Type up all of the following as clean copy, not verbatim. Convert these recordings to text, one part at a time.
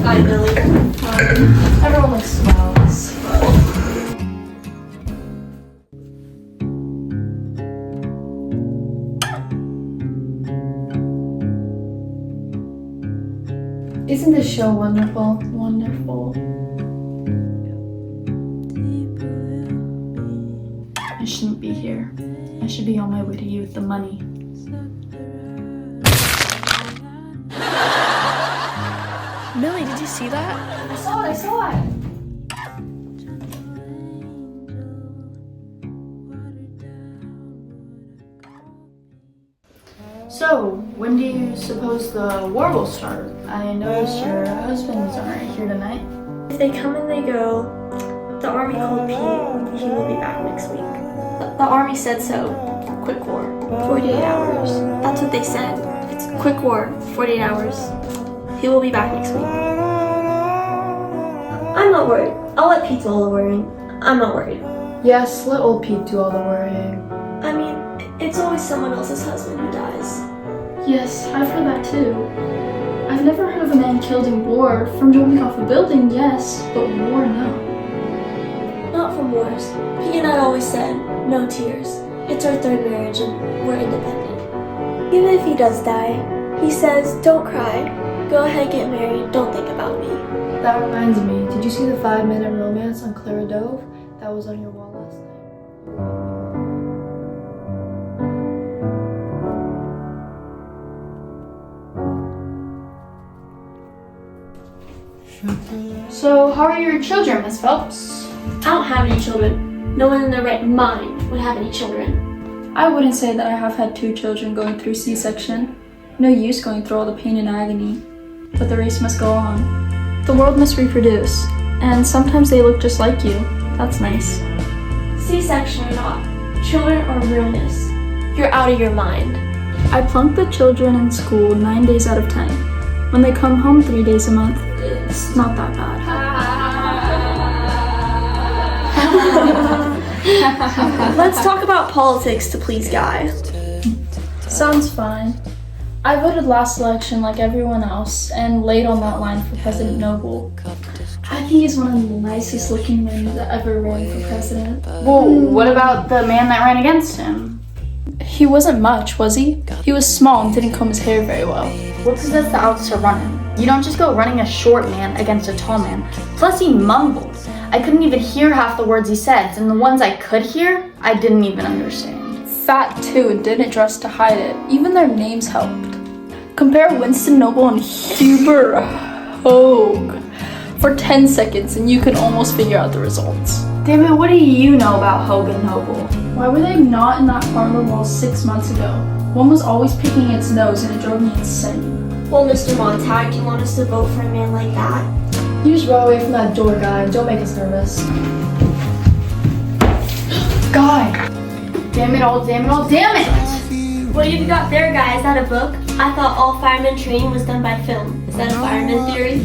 Hi, Billy. Everyone looks smiles. Isn't this show wonderful? Wonderful. I shouldn't be here. I should be on my way to you with the money. Millie, did you see that? I saw it. So, when do you suppose the war will start? I noticed your husbands aren't here tonight. If they come and they go, the army called Pete. He will be back next week. The army said so. Quick war. 48 hours. That's what they said. It's quick war. 48 hours. He will be back next week. I'm not worried. I'll let Pete do all the worrying. I'm not worried. Yes, let old Pete do all the worrying. I mean, it's always someone else's husband who dies. Yes, I've heard that too. I've never heard of a man killed in war. From jumping off a building, yes, but war, no. Not from wars. Pete and I always said, no tears. It's our third marriage and we're independent. Even if he does die, he says, don't cry. Go ahead, get married. Don't think about me. That reminds me, did you see the 5-minute romance on Clara Dove? That was on your wall last night. So, how are your children, Miss Phelps? I don't have any children. No one in their right mind would have any children. I wouldn't say that I have had 2 children going through C-section. No use going through all the pain and agony. But the race must go on. The world must reproduce. And sometimes they look just like you. That's nice. C-section or not, children are ruinous. You're out of your mind. I plunk the children in school 9 days out of 10. When they come home 3 days a month, it's not that bad. Let's talk about politics to please Guy. Sounds fine. I voted last election like everyone else and laid on that line for President Noble. I think he's one of the nicest looking men that ever ran for president. Well, what about the man that ran against him? He wasn't much, was he? He was small and didn't comb his hair very well. What possessed the odds to run him? You don't just go running a short man against a tall man. Plus he mumbled. I couldn't even hear half the words he said, and the ones I could hear, I didn't even understand. Fat too and didn't dress to hide it. Even their names helped. Compare Winston Noble and Hubert Hogue for 10 seconds and you can almost figure out the results. Damn it, what do you know about Hogue and Noble? Why were they not in that part of the wall 6 months ago? One was always picking its nose and it drove me insane. Well, Mr. Montag, do you want us to vote for a man like that? You just run away from that door, Guy. Don't make us nervous. Guy! Damn it all, damn it all, damn it! What have you got there, Guy? Is that a book? I thought all fireman training was done by film. Is that a fireman theory?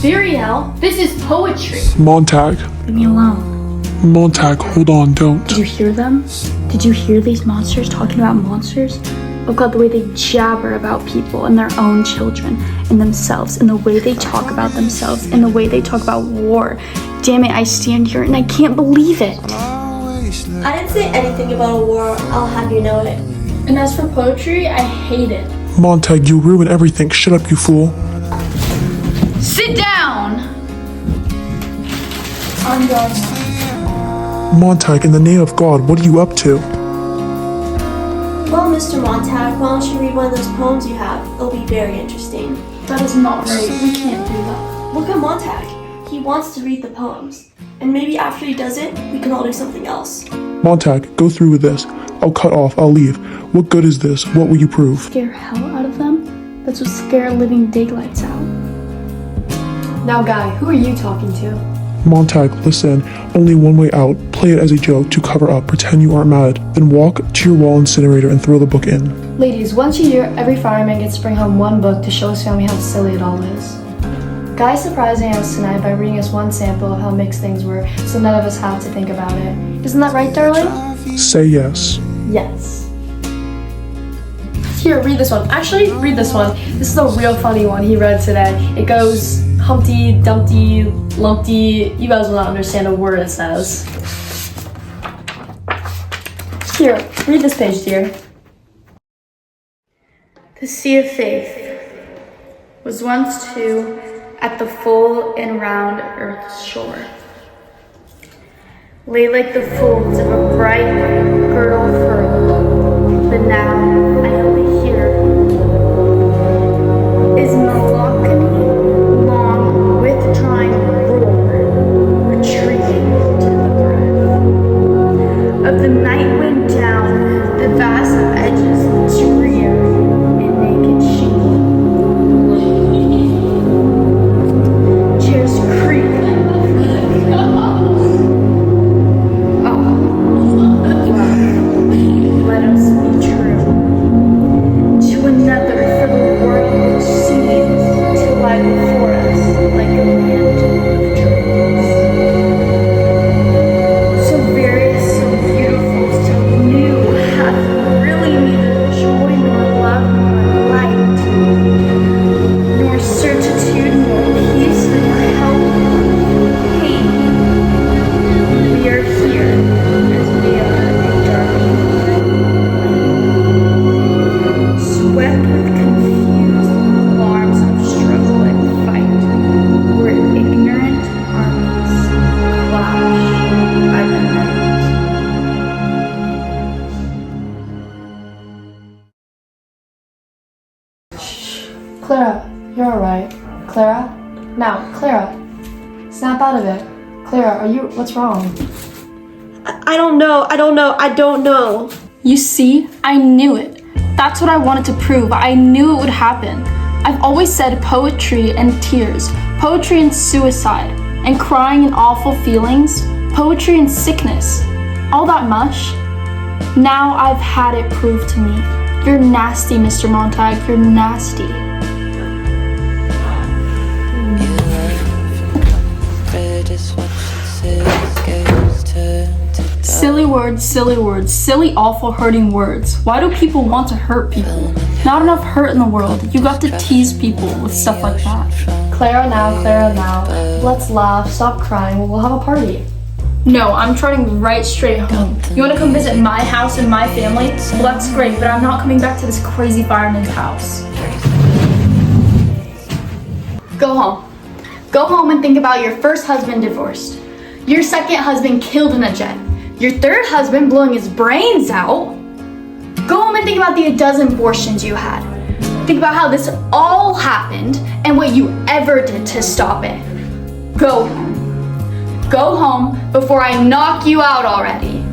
Theory, hell? This is poetry. Montag. Leave me alone. Montag, hold on, don't. Did you hear them? Did you hear these monsters talking about monsters? Oh God, the way they jabber about people and their own children and themselves and the way they talk about themselves and the way they talk about war. Damn it, I stand here and I can't believe it. I didn't say anything about a war. I'll have you know it. And as for poetry, I hate it. Montag, you ruin everything. Shut up, you fool. Sit down! I'm going now. Montag, in the name of God, what are you up to? Well, Mr. Montag, why don't you read one of those poems you have? It'll be very interesting. That is not right. We can't do that. Look at Montag. He wants to read the poems. And maybe after he does it, we can all do something else. Montag, go through with this. I'll cut off. I'll leave. What good is this? What will you prove? Scare hell out of them? That's what scare living daylights out. Now, Guy, who are you talking to? Montag, listen. Only one way out. Play it as a joke to cover up. Pretend you aren't mad. Then walk to your wall incinerator and throw the book in. Ladies, once a year, every fireman gets to bring home one book to show his family how silly it all is. Guy's surprising us tonight by reading us one sample of how mixed things were, so none of us have to think about it. Isn't that right, darling? Say yes. Yes. Here, read this one. Actually, read this one. This is a real funny one he read today. It goes, Humpty, Dumpty, Lumpty. You guys will not understand a word it says. Here, read this page, dear. The sea of faith was once too at the full and round earth's shore. Lay like the folds of a bright girdle furled, but now I only hear is melancholy, long withdrawing roar, retreating to the breath of the night wind down the vast edges drear in naked sheet. Chairs creak. Let us be true to another, for the world which seems to lie before us like a land of dreams. So various, so beautiful, so new, hath really neither joy nor love nor light, nor certitude nor peace nor help nor pain. We are here as we are a dark night, swept with confused alarms of struggle and fight, where ignorant armies clash by the night. Clara, you're alright. Clara? Now, Clara. Snap out of it. Clara, what's wrong? I don't know. You see, I knew it. That's what I wanted to prove. I knew it would happen. I've always said poetry and tears, poetry and suicide, and crying and awful feelings, poetry and sickness. All that mush. Now I've had it proved to me. You're nasty, Mr. Montag. You're nasty. Silly words, silly, awful, hurting words. Why do people want to hurt people? Not enough hurt in the world. You got to tease people with stuff like that. Clara now. Let's laugh, stop crying, we'll have a party. No, I'm trotting right straight home. You want to come visit my house and my family? Well, that's great, but I'm not coming back to this crazy fireman's house. Go home. Go home and think about your first husband divorced, your second husband killed in a jet, your third husband blowing his brains out. Go home and think about the 12 abortions you had. Think about how this all happened and what you ever did to stop it. Go home. Go home before I knock you out already.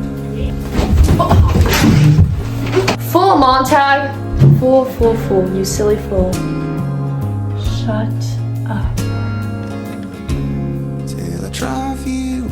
Fool, Montag! Fool, you silly fool. Shut up. Till I drive you